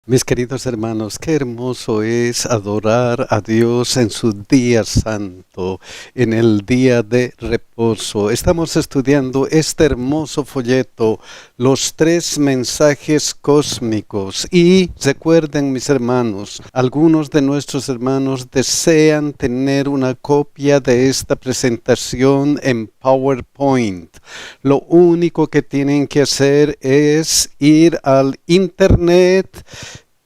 Mis queridos hermanos, qué hermoso es adorar a Dios en su día santo, en el día de reposo. Estamos estudiando este hermoso folleto, los 3 mensajes cósmicos. Y recuerden, mis hermanos, algunos de nuestros hermanos desean tener una copia de esta presentación en PowerPoint. Lo único que tienen que hacer es ir al internet,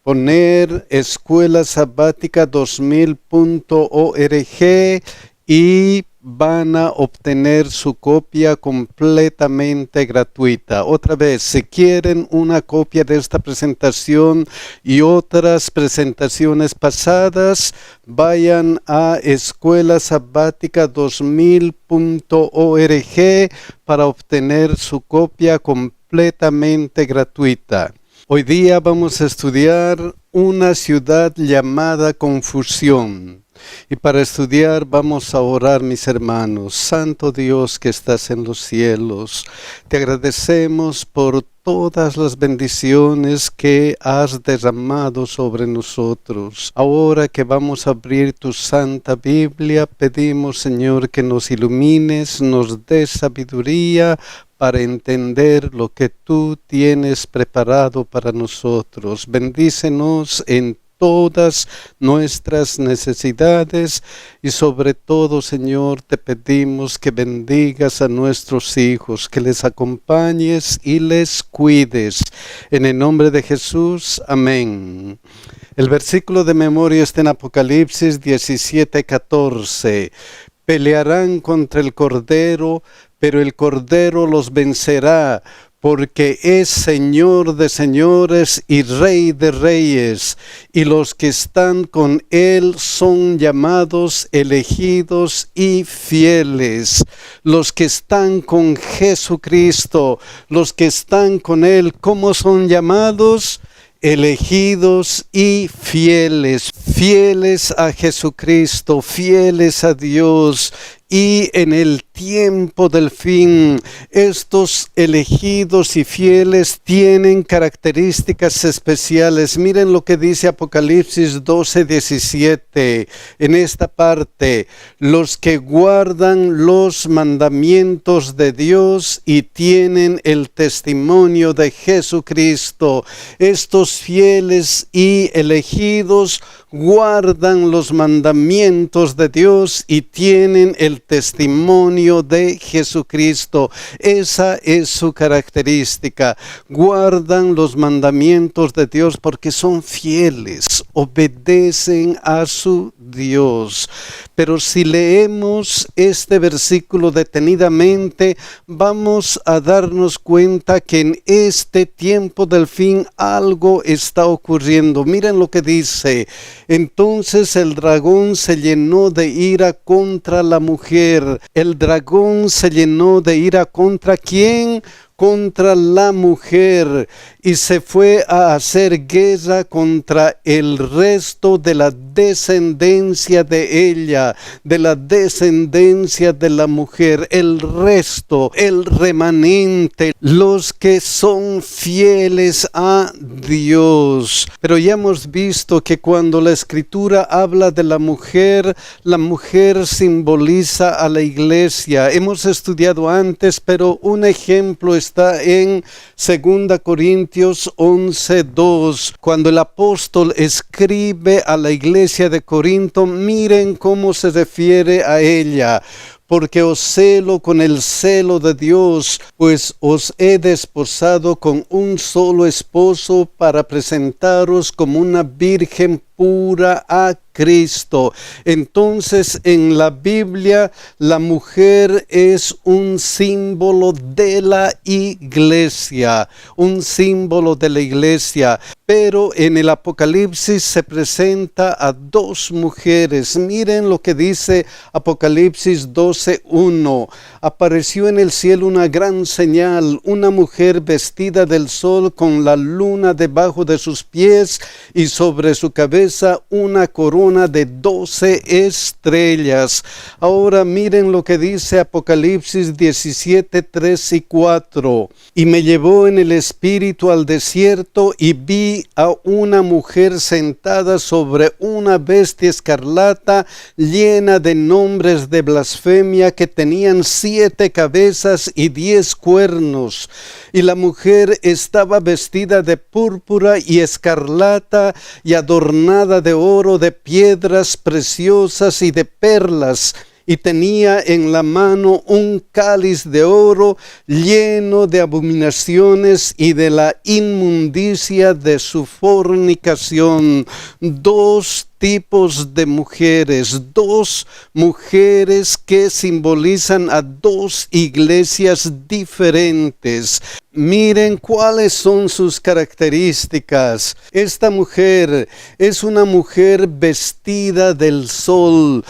poner escuelasabática2000.org y van a obtener su copia completamente gratuita. Otra vez, si quieren una copia de esta presentación y otras presentaciones pasadas, vayan a escuelasabática2000.org para obtener su copia completamente gratuita. Hoy día vamos a estudiar una ciudad llamada Confusión. Y para estudiar vamos a orar, mis hermanos. Santo Dios que estás en los cielos, te agradecemos por todas las bendiciones que has derramado sobre nosotros. Ahora que vamos a abrir tu Santa Biblia, pedimos, Señor, que nos ilumines, nos des sabiduría para entender lo que tú tienes preparado para nosotros. Bendícenos en todas nuestras necesidades y sobre todo, Señor, te pedimos que bendigas a nuestros hijos, que les acompañes y les cuides. En el nombre de Jesús, amén. El versículo de memoria está en Apocalipsis 17:14. Pelearán contra el Cordero, pero el Cordero los vencerá, porque es Señor de señores y Rey de reyes, y los que están con Él son llamados, elegidos y fieles. Los que están con Jesucristo, los que están con Él, ¿cómo son llamados? Elegidos y fieles, fieles a Jesucristo, fieles a Dios. Y en el tiempo del fin, estos elegidos y fieles tienen características especiales. Miren lo que dice Apocalipsis 12:17 en esta parte. Los que guardan los mandamientos de Dios y tienen el testimonio de Jesucristo. Estos fieles y elegidos guardan los mandamientos de Dios y tienen el testimonio de Jesucristo. Esa es su característica. Guardan los mandamientos de Dios porque son fieles, obedecen a su Dios. Pero si leemos este versículo detenidamente, vamos a darnos cuenta que en este tiempo del fin algo está ocurriendo. Miren lo que dice. Entonces el dragón se llenó de ira contra la mujer. El dragón se llenó de ira ¿contra quién? Contra la mujer, y se fue a hacer guerra contra el resto de la descendencia de ella, de la descendencia de la mujer, el resto, el remanente, los que son fieles a Dios. Pero ya hemos visto que cuando la Escritura habla de la mujer simboliza a la iglesia. Hemos estudiado antes, pero un ejemplo está en 2 Corintios 11:2. Cuando el apóstol escribe a la iglesia de Corinto, miren cómo se refiere a ella. Porque os celo con el celo de Dios, pues os he desposado con un solo esposo para presentaros como una virgen pura a Cristo. Entonces, en la Biblia, la mujer es un símbolo de la iglesia, un símbolo de la iglesia. Pero en el Apocalipsis se presenta a 2 mujeres. Miren lo que dice Apocalipsis 2:17. 12:1. Apareció en el cielo una gran señal, una mujer vestida del sol con la luna debajo de sus pies y sobre su cabeza una corona de 12 estrellas. Ahora miren lo que dice Apocalipsis 17, 3 y 4. Y me llevó en el espíritu al desierto y vi a una mujer sentada sobre una bestia escarlata llena de nombres de blasfemia que tenían 7 cabezas y 10 cuernos. Y la mujer estaba vestida de púrpura y escarlata y adornada de oro, de piedras preciosas y de perlas. Y tenía en la mano un cáliz de oro lleno de abominaciones y de la inmundicia de su fornicación. 2 tipos de mujeres, 2 mujeres que simbolizan a 2 iglesias diferentes. Miren cuáles son sus características. Esta mujer es una mujer vestida del sol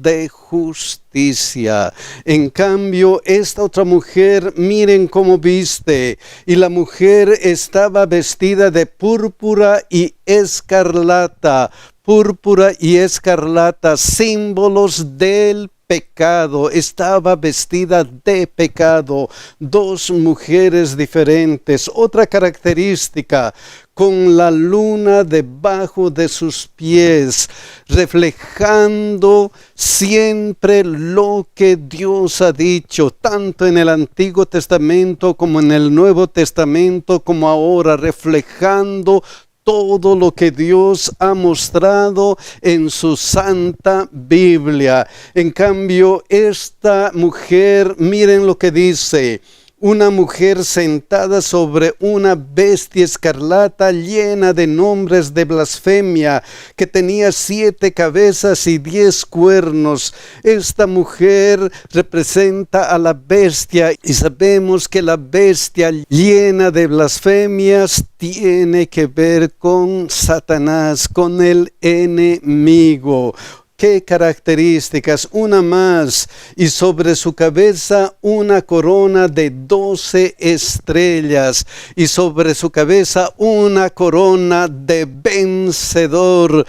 de justicia. En cambio, esta otra mujer, miren cómo viste. Y la mujer estaba vestida de púrpura y escarlata. Púrpura y escarlata, símbolos del pecado. Estaba vestida de pecado. 2 mujeres diferentes. Otra característica, con la luna debajo de sus pies, reflejando siempre lo que Dios ha dicho, tanto en el Antiguo Testamento como en el Nuevo Testamento, como ahora, reflejando todo lo que Dios ha mostrado en su Santa Biblia. En cambio, esta mujer, miren lo que dice: una mujer sentada sobre una bestia escarlata llena de nombres de blasfemia, que tenía 7 cabezas y 10 cuernos. Esta mujer representa a la bestia, y sabemos que la bestia llena de blasfemias tiene que ver con Satanás, con el enemigo. ¿Qué características? Una más, y sobre su cabeza una corona de 12 estrellas, y sobre su cabeza una corona de vencedor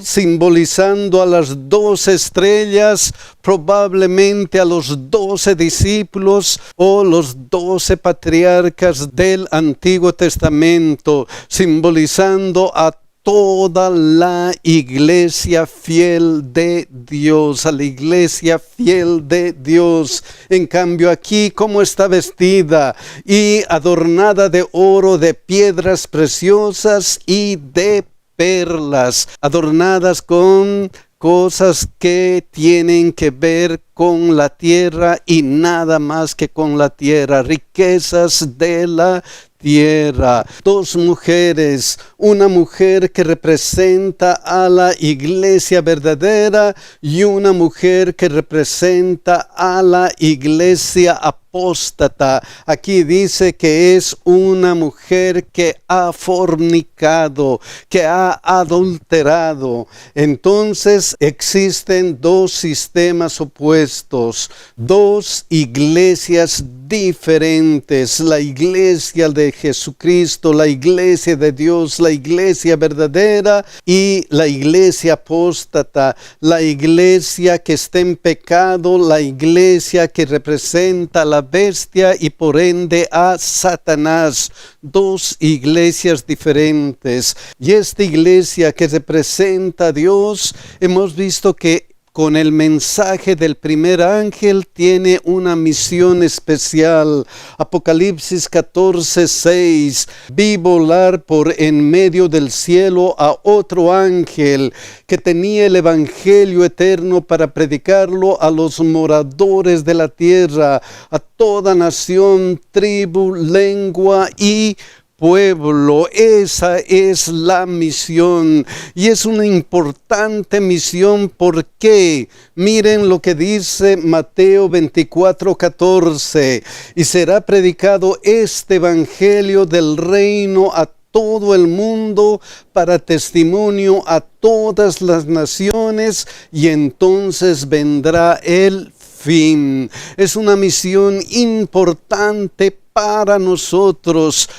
simbolizando a las 12 estrellas, probablemente a los 12 discípulos o los 12 patriarcas del Antiguo Testamento, simbolizando a toda la iglesia fiel de Dios, a la iglesia fiel de Dios. En cambio aquí, ¿cómo está vestida? Y adornada de oro, de piedras preciosas y de perlas, adornadas con cosas que tienen que ver con la tierra y nada más que con la tierra, riquezas de la tierra. 2 mujeres, una mujer que representa a la iglesia verdadera y una mujer que representa a la iglesia apóstata. Aquí dice que es una mujer que ha fornicado, que ha adulterado. Entonces existen 2 sistemas opuestos, 2 iglesias diferentes: la iglesia de Jesucristo, la iglesia de Dios, la iglesia verdadera, y la iglesia apóstata, la iglesia que está en pecado, la iglesia que representa a la bestia y por ende a Satanás. 2 iglesias diferentes. Y esta iglesia que representa a Dios, hemos visto que con el mensaje del primer ángel tiene una misión especial. Apocalipsis 14:6. Vi volar por en medio del cielo a otro ángel que tenía el evangelio eterno para predicarlo a los moradores de la tierra, a toda nación, tribu, lengua y pueblo. Esa es la misión, y es una importante misión. porque Miren lo que dice Mateo 24:14: y será predicado este evangelio del reino a todo el mundo para testimonio a todas las naciones, y entonces vendrá el fin. Es una misión importante para nosotros,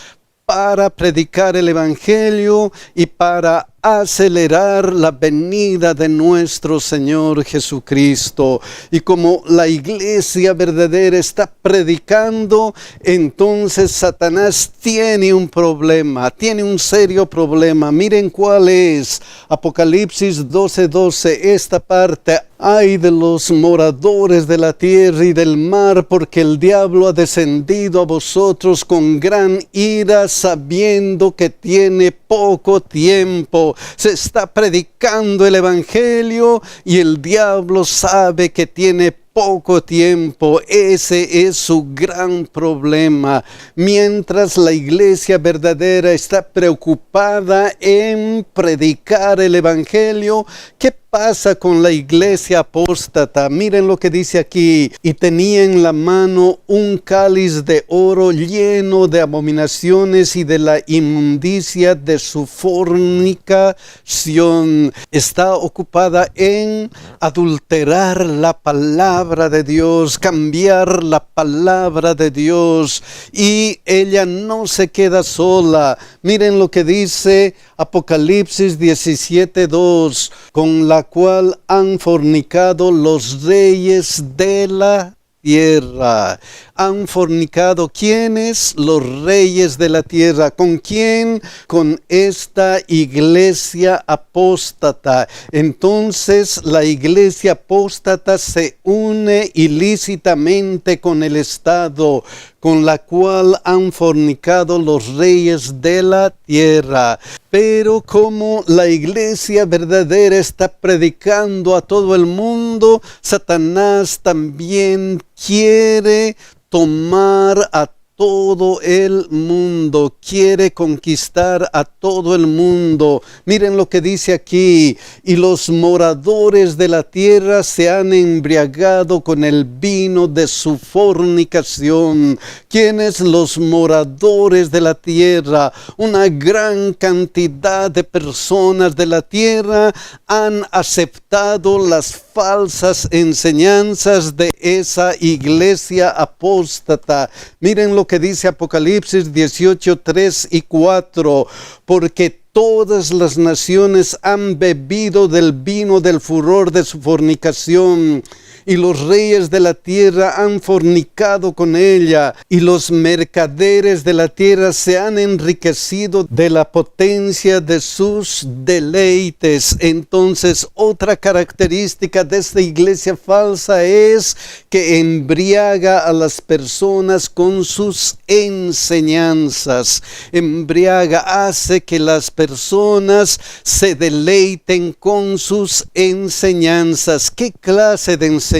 para predicar el Evangelio y para acelerar la venida de nuestro Señor Jesucristo. Y como la iglesia verdadera está predicando, entonces Satanás tiene un problema, tiene un serio problema. Miren cuál es. Apocalipsis 12:12, esta parte: ay de los moradores de la tierra y del mar, porque el diablo ha descendido a vosotros con gran ira, sabiendo que tiene poco tiempo. Se está predicando el Evangelio y el diablo sabe que tiene poco tiempo. Ese es su gran problema. Mientras la iglesia verdadera está preocupada en predicar el Evangelio, ¿qué pasa con la iglesia apóstata? Miren lo que dice aquí: y tenía en la mano un cáliz de oro lleno de abominaciones y de la inmundicia de su fornicación. Está ocupada en adulterar la palabra de Dios, cambiar la palabra de Dios, y ella no se queda sola. Miren lo que dice Apocalipsis 17:2, con la cual han fornicado los reyes de la tierra. Han fornicado, ¿quiénes? Los reyes de la tierra. ¿Con quién? Con esta iglesia apóstata. Entonces la iglesia apóstata se une ilícitamente con el Estado, con la cual han fornicado los reyes de la tierra. Pero como la iglesia verdadera está predicando a todo el mundo, Satanás también quiere tomar a todo el mundo, quiere conquistar a todo el mundo. Miren lo que dice aquí: y los moradores de la tierra se han embriagado con el vino de su fornicación. ¿Quiénes los moradores de la tierra? Una gran cantidad de personas de la tierra han aceptado las falsas enseñanzas de esa iglesia apóstata. Miren lo que dice Apocalipsis 18:3 y 4, porque todas las naciones han bebido del vino del furor de su fornicación, y los reyes de la tierra han fornicado con ella, y los mercaderes de la tierra se han enriquecido de la potencia de sus deleites. Entonces, otra característica de esta iglesia falsa es que embriaga a las personas con sus enseñanzas. Embriaga, hace que las personas se deleiten con sus enseñanzas. ¿Qué clase de enseñanzas?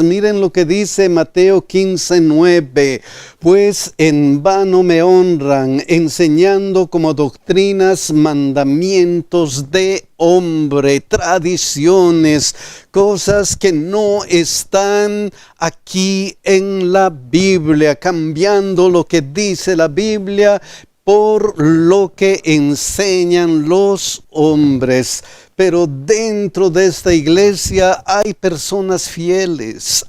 Miren lo que dice Mateo 15:9, pues en vano me honran, enseñando como doctrinas mandamientos de hombre, tradiciones, cosas que no están aquí en la Biblia, cambiando lo que dice la Biblia por lo que enseñan los hombres. Pero dentro de esta iglesia hay personas fieles,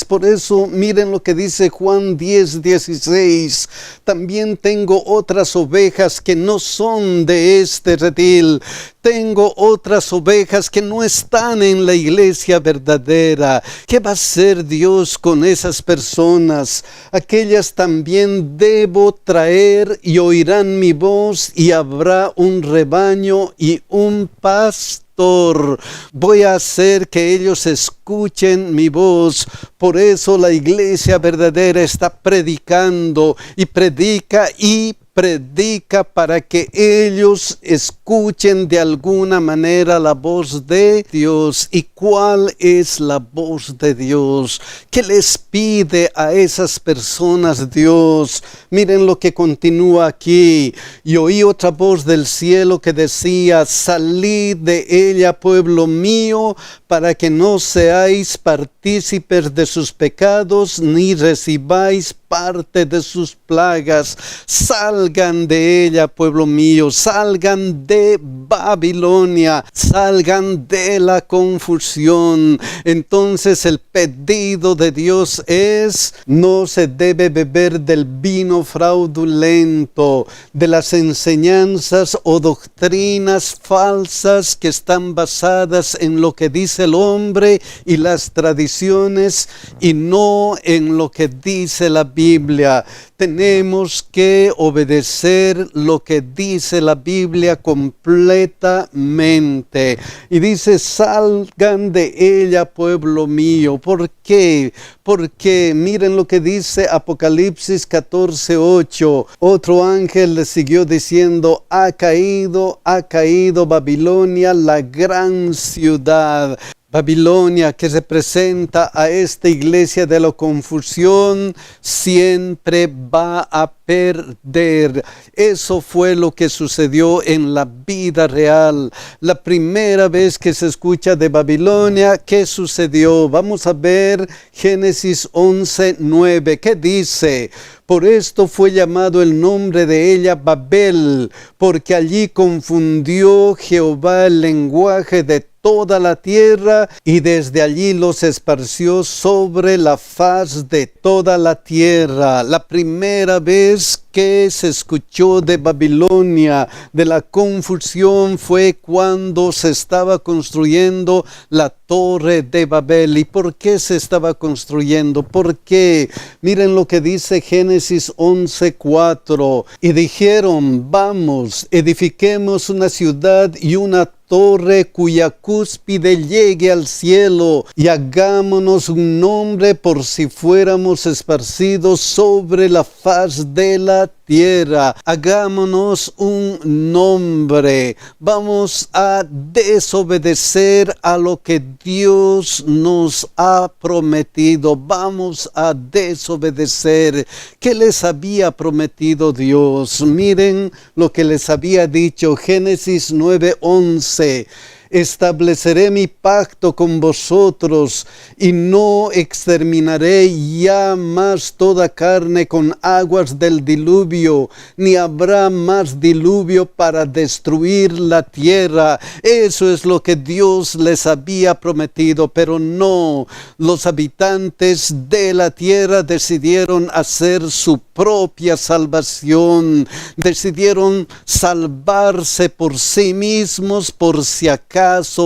Por eso miren lo que dice Juan 10:16. También tengo otras ovejas que no son de este redil. Tengo otras ovejas que no están en la iglesia verdadera. ¿Qué va a hacer Dios con esas personas? Aquellas también debo traer, y oirán mi voz, y habrá un rebaño y un pastor. Voy a hacer que ellos escuchen mi voz. Por eso la iglesia verdadera está predicando, y predica para que ellos escuchen de alguna manera la voz de Dios. ¿Y cuál es la voz de Dios? ¿Qué les pide a esas personas Dios? Miren lo que continúa aquí. Y oí otra voz del cielo que decía: salid de ella, pueblo mío, para que no seáis partícipes de sus pecados, ni recibáis parte de sus plagas. Salgan de ella, pueblo mío, salgan de Babilonia, salgan de la confusión. Entonces el pedido de Dios es: no se debe beber del vino fraudulento, de las enseñanzas o doctrinas falsas que están basadas en lo que dice el hombre y las tradiciones, y no en lo que dice la Biblia. Tenemos que obedecer lo que dice la Biblia completamente. Y dice: salgan de ella, pueblo mío. ¿Por qué? Porque miren lo que dice Apocalipsis 14:8. Otro ángel le siguió diciendo: ha caído Babilonia, la gran ciudad. Babilonia, que representa a esta iglesia de la confusión, siempre va a perder. Eso fue lo que sucedió en la vida real. La primera vez que se escucha de Babilonia, ¿qué sucedió? Vamos a ver Génesis 11:9. ¿Qué dice? Por esto fue llamado el nombre de ella Babel, porque allí confundió Jehová el lenguaje de toda la tierra, y desde allí los esparció sobre la faz de toda la tierra. La primera vez que se escuchó de Babilonia, de la confusión, fue cuando se estaba construyendo la Torre de Babel. ¿Y por qué se estaba construyendo? ¿Por qué? Miren lo que dice Génesis 11:4. Y dijeron: vamos, edifiquemos una ciudad y una torre cuya cúspide llegue al cielo, y hagámonos un nombre por si fuéramos esparcidos sobre la faz de la tierra. Hagámonos un nombre. Vamos a desobedecer a lo que Dios nos ha prometido. Vamos a desobedecer. ¿Qué les había prometido Dios? Miren lo que les había dicho. Génesis 9:11. Estableceré mi pacto con vosotros y no exterminaré ya más toda carne con aguas del diluvio, ni habrá más diluvio para destruir la tierra. Eso es lo que Dios les había prometido, pero no, los habitantes de la tierra decidieron hacer su propia salvación, decidieron salvarse por sí mismos por si acaso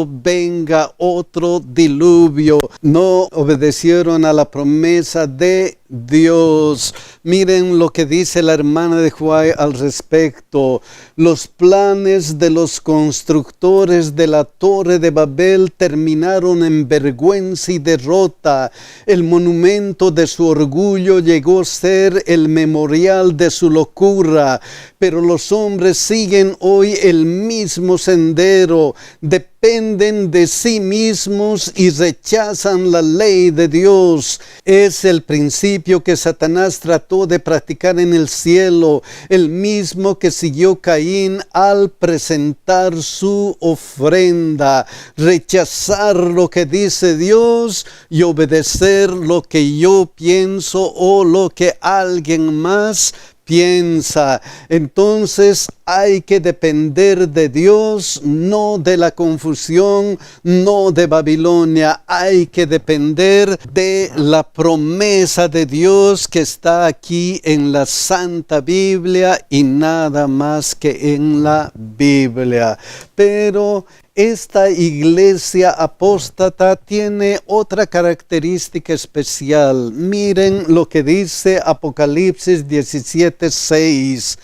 venga otro diluvio. No obedecieron a la promesa de Dios. Miren lo que dice la hermana de Huay al respecto. Los planes de los constructores de la Torre de Babel terminaron en vergüenza y derrota. El monumento de su orgullo llegó a ser el memorial de su locura, pero los hombres siguen hoy el mismo sendero, dependen de sí mismos y rechazan la ley de Dios. Es el principio que Satanás trató de practicar en el cielo, el mismo que siguió Caín al presentar su ofrenda. Rechazar lo que dice Dios y obedecer lo que yo pienso o lo que alguien más piensa. Entonces hay que depender de Dios, no de la confusión, no de Babilonia. Hay que depender de la promesa de Dios que está aquí en la Santa Biblia y nada más que en la Biblia. Pero esta iglesia apóstata tiene otra característica especial. Miren lo que dice Apocalipsis 17:6.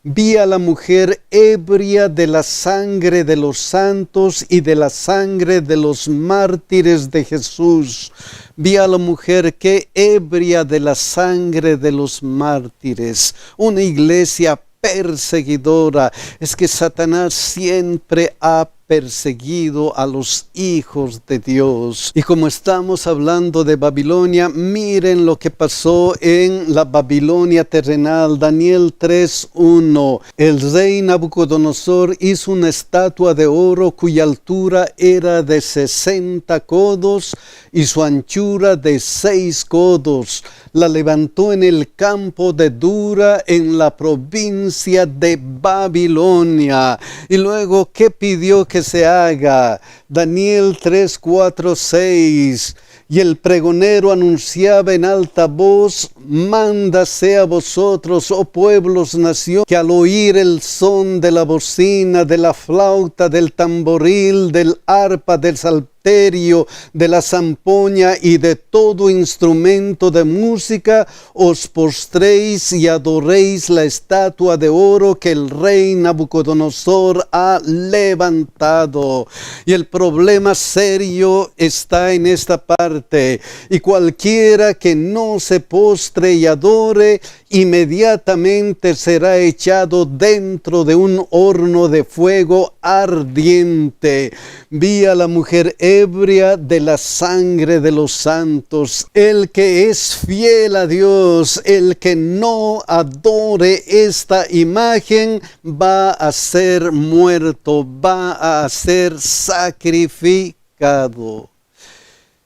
Vi a la mujer ebria de la sangre de los santos y de la sangre de los mártires de Jesús. Vi a la mujer que ebria de la sangre de los mártires. Una iglesia perseguidora. Es que Satanás siempre ha perseguido a los hijos de Dios. Y como estamos hablando de Babilonia, miren lo que pasó en la Babilonia terrenal. Daniel 3:1. El rey Nabucodonosor hizo una estatua de oro cuya altura era de 60 codos y su anchura de 6 codos. La levantó en el campo de Dura, en la provincia de Babilonia. Y luego, ¿qué pidió que se haga? Daniel 3, 4, 6. Y el pregonero anunciaba en alta voz: mándase a vosotros, oh pueblos, nación, que al oír el son de la bocina, de la flauta, del tamboril, del arpa, del salterio, de la zampoña y de todo instrumento de música, os postréis y adoréis la estatua de oro que el rey Nabucodonosor ha levantado. Y el problema serio está en esta parte. Y cualquiera que no se postre y adore, inmediatamente será echado dentro de un horno de fuego ardiente. Vi a la mujer ebria de la sangre de los santos. El que es fiel a Dios, el que no adore esta imagen, va a ser muerto, va a ser sacrificado.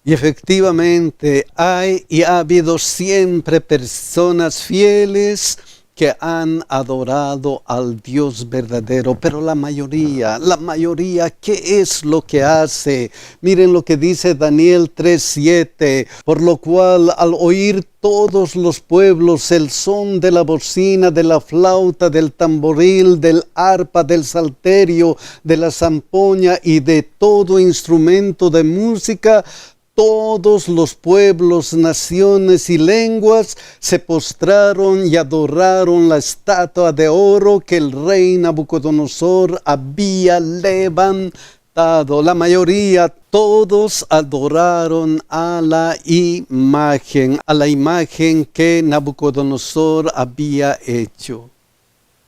Y efectivamente hay y ha habido siempre personas fieles que han adorado al Dios verdadero, pero la mayoría, ¿qué es lo que hace? Miren lo que dice Daniel 3:7, por lo cual al oír todos los pueblos el son de la bocina, de la flauta, del tamboril, del arpa, del salterio, de la zampoña y de todo instrumento de música, todos los pueblos, naciones y lenguas se postraron y adoraron la estatua de oro que el rey Nabucodonosor había levantado. La mayoría, todos adoraron a la imagen que Nabucodonosor había hecho.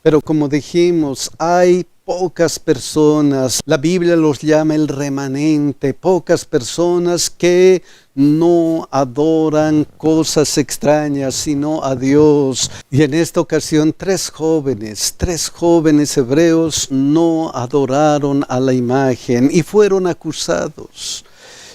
Pero como dijimos, hay pocas personas, la Biblia los llama el remanente, pocas personas que no adoran cosas extrañas, sino a Dios. Y en esta ocasión tres jóvenes hebreos no adoraron a la imagen y fueron acusados.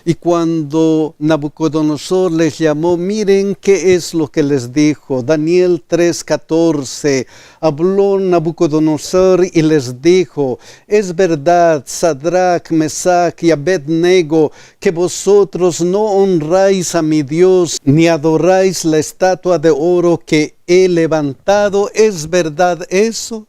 Y cuando Nabucodonosor les llamó, miren qué es lo que les dijo. Daniel 3:14, habló Nabucodonosor y les dijo: es verdad, Sadrach, Mesach y Abednego, que vosotros no honráis a mi Dios, ni adoráis la estatua de oro que he levantado. ¿Es verdad eso?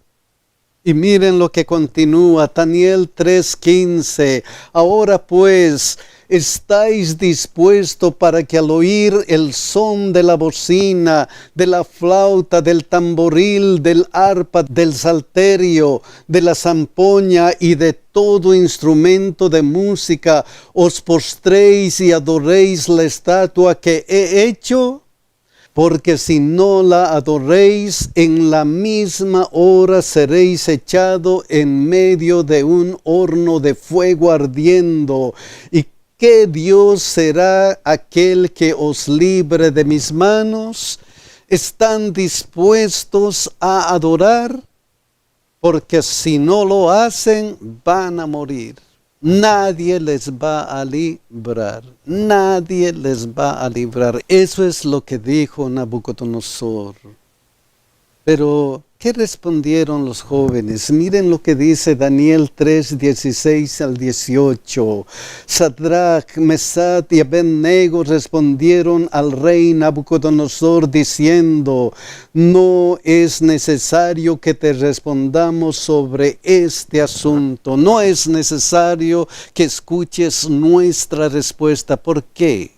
Y miren lo que continúa, Daniel 3:15, ahora pues, ¿estáis dispuestos para que al oír el son de la bocina, de la flauta, del tamboril, del arpa, del salterio, de la zampoña y de todo instrumento de música, os postréis y adoréis la estatua que he hecho? Porque si no la adoréis, en la misma hora seréis echado en medio de un horno de fuego ardiendo. ¿Y qué Dios será aquel que os libre de mis manos? ¿Están dispuestos a adorar? Porque si no lo hacen, van a morir. Nadie les va a librar. Nadie les va a librar. Eso es lo que dijo Nabucodonosor. Pero, ¿qué respondieron los jóvenes? Miren lo que dice Daniel 3:16 al 18. Sadrach, Mesach y Abednego respondieron al rey Nabucodonosor diciendo: no es necesario que te respondamos sobre este asunto. No es necesario que escuches nuestra respuesta. ¿Por qué?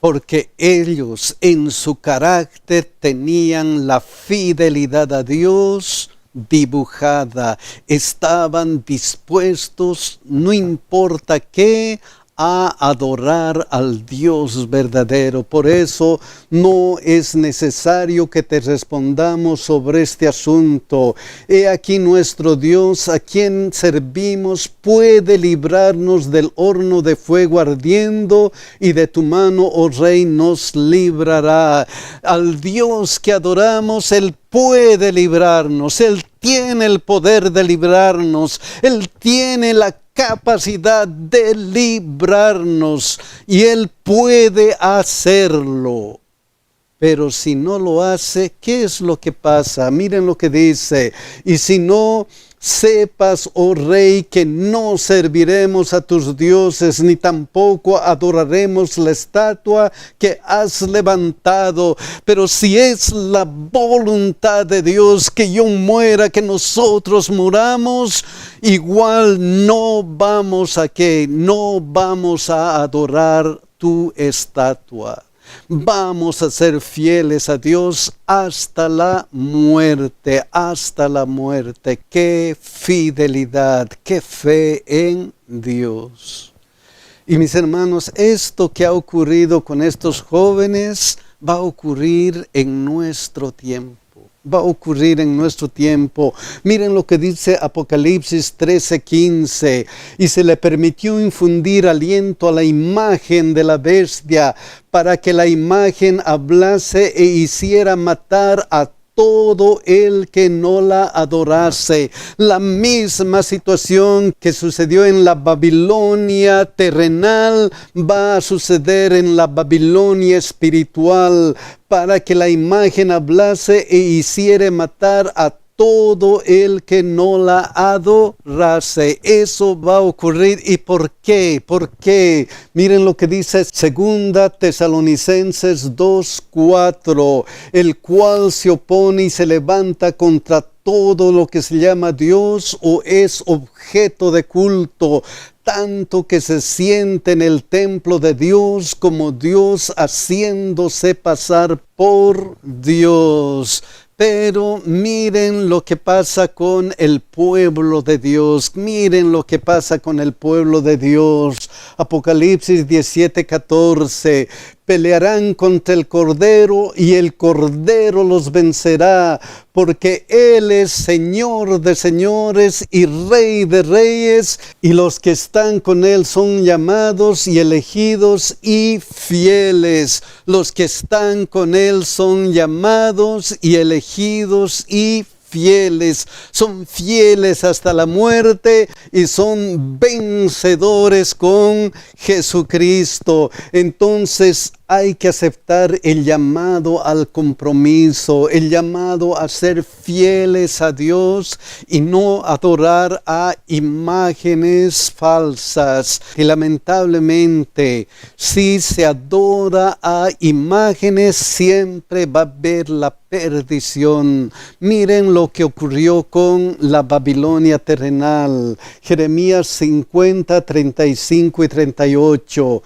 Porque ellos en su carácter tenían la fidelidad a Dios dibujada. Estaban dispuestos, no importa qué, a adorar al Dios verdadero. Por eso no es necesario que te respondamos sobre este asunto. He aquí nuestro Dios, a quien servimos, puede librarnos del horno de fuego ardiendo, y de tu mano, oh Rey, nos librará. Al Dios que adoramos, Él puede librarnos. Él tiene el poder de librarnos. Él tiene la capacidad de librarnos y Él puede hacerlo. Pero si no lo hace, ¿qué es lo que pasa? Miren lo que dice: y si no, sepas, oh Rey, que no serviremos a tus dioses, ni tampoco adoraremos la estatua que has levantado. Pero si es la voluntad de Dios que yo muera, que nosotros muramos, igual no vamos a adorar tu estatua. Vamos a ser fieles a Dios hasta la muerte, hasta la muerte. ¡Qué fidelidad, qué fe en Dios! Y mis hermanos, esto que ha ocurrido con estos jóvenes va a ocurrir en nuestro tiempo. Va a ocurrir en nuestro tiempo. Miren lo que dice Apocalipsis 13:15. Y se le permitió infundir aliento a la imagen de la bestia, para que la imagen hablase e hiciera matar a todo el que no la adorase. La misma situación que sucedió en la Babilonia terrenal va a suceder en la Babilonia espiritual, para que la imagen hablase e hiciera matar a todo el que no la adorase. Eso va a ocurrir. ¿Y por qué? ¿Por qué? Miren lo que dice 2 Tesalonicenses 2:4, el cual se opone y se levanta contra todo lo que se llama Dios o es objeto de culto, tanto que se siente en el templo de Dios como Dios, haciéndose pasar por Dios. Pero miren lo que pasa con el pueblo de Dios. Miren lo que pasa con el pueblo de Dios. Apocalipsis 17:14. Pelearán contra el Cordero y el Cordero los vencerá, porque Él es Señor de señores y Rey de reyes, y los que están con Él son llamados y elegidos y fieles. Los que están con Él son llamados y elegidos y fieles. Son fieles hasta la muerte y son vencedores con Jesucristo. Entonces hay que aceptar el llamado al compromiso, el llamado a ser fieles a Dios y no adorar a imágenes falsas. Y lamentablemente, si se adora a imágenes, siempre va a haber la perdición. Miren lo que ocurrió con la Babilonia terrenal. Jeremías 50, 35 y 38.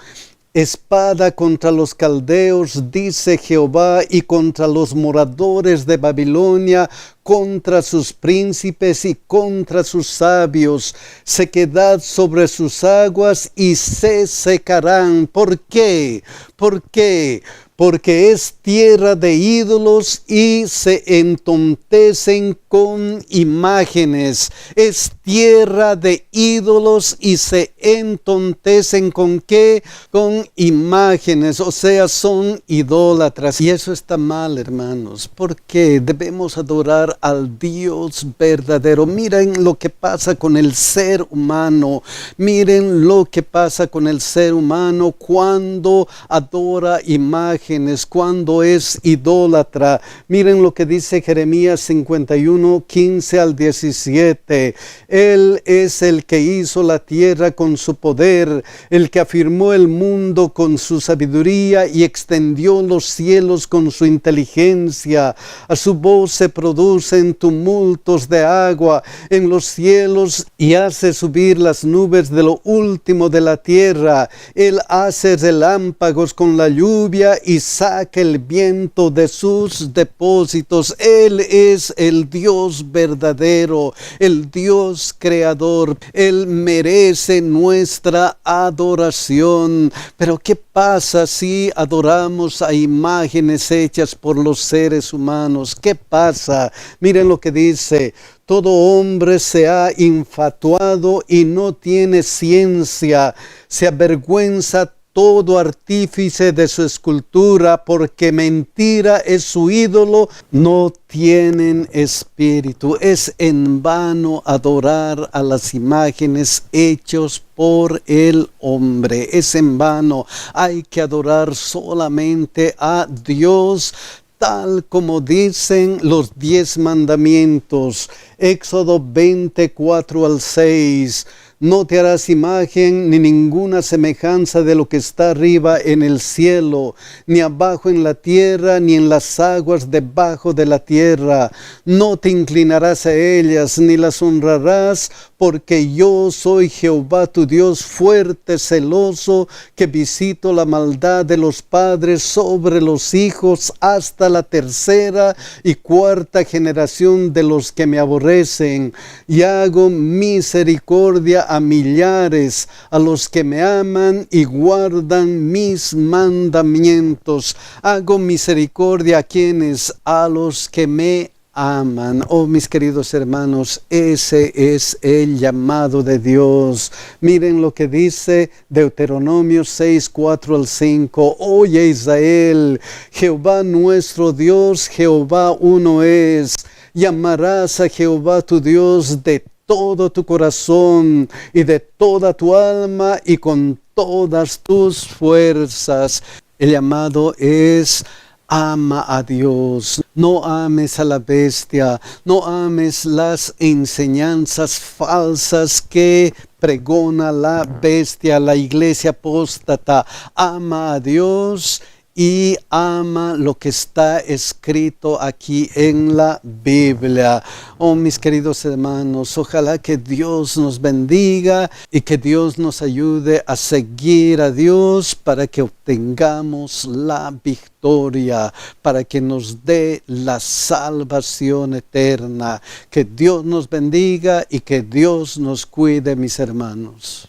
Espada contra los caldeos, dice Jehová, y contra los moradores de Babilonia, contra sus príncipes y contra sus sabios. Sequedad sobre sus aguas y se secarán. ¿Por qué? ¿Por qué? Porque es tierra de ídolos y se entontecen con imágenes. Es tierra de ídolos y se entontecen ¿con qué? Con imágenes, o sea, son idólatras. Y eso está mal, hermanos, porque debemos adorar al Dios verdadero. Miren lo que pasa con el ser humano. Miren lo que pasa con el ser humano cuando adora imágenes, cuando es idólatra. Miren lo que dice Jeremías 51, 15 al 17. Él es el que hizo la tierra con su poder, el que afirmó el mundo con su sabiduría y extendió los cielos con su inteligencia. A su voz se producen tumultos de agua en los cielos y hace subir las nubes de lo último de la tierra. Él hace relámpagos con la lluvia y y saca el viento de sus depósitos. Él es el Dios verdadero, el Dios creador. Él merece nuestra adoración. Pero ¿qué pasa si adoramos a imágenes hechas por los seres humanos? ¿Qué pasa? Miren lo que dice: todo hombre se ha infatuado y no tiene ciencia, se avergüenza todo artífice de su escultura, porque mentira es su ídolo, no tienen espíritu. Es en vano adorar a las imágenes hechas por el hombre. Es en vano. Hay que adorar solamente a Dios, tal como dicen los 10 mandamientos. Éxodo 24 al 6. No te harás imagen ni ninguna semejanza de lo que está arriba en el cielo, ni abajo en la tierra, ni en las aguas debajo de la tierra. No te inclinarás a ellas, ni las honrarás, porque yo soy Jehová tu Dios, fuerte, celoso, que visito la maldad de los padres sobre los hijos hasta la tercera y cuarta generación de los que me aborrecen, y hago misericordia a millares, a los que me aman y guardan mis mandamientos. Hago misericordia a quienes, a los que me aman. Oh, mis queridos hermanos, ese es el llamado de Dios. Miren lo que dice Deuteronomio 6, 4 al 5. Oye Israel, Jehová nuestro Dios, Jehová uno es. Llamarás a Jehová tu Dios de todo tu corazón y de toda tu alma y con todas tus fuerzas. El llamado es: ama a Dios, no ames a la bestia, no ames las enseñanzas falsas que pregona la bestia, la iglesia apóstata. Ama a Dios y ama lo que está escrito aquí en la Biblia. Oh, mis queridos hermanos, ojalá que Dios nos bendiga y que Dios nos ayude a seguir a Dios para que obtengamos la victoria, para que nos dé la salvación eterna. Que Dios nos bendiga y que Dios nos cuide, mis hermanos.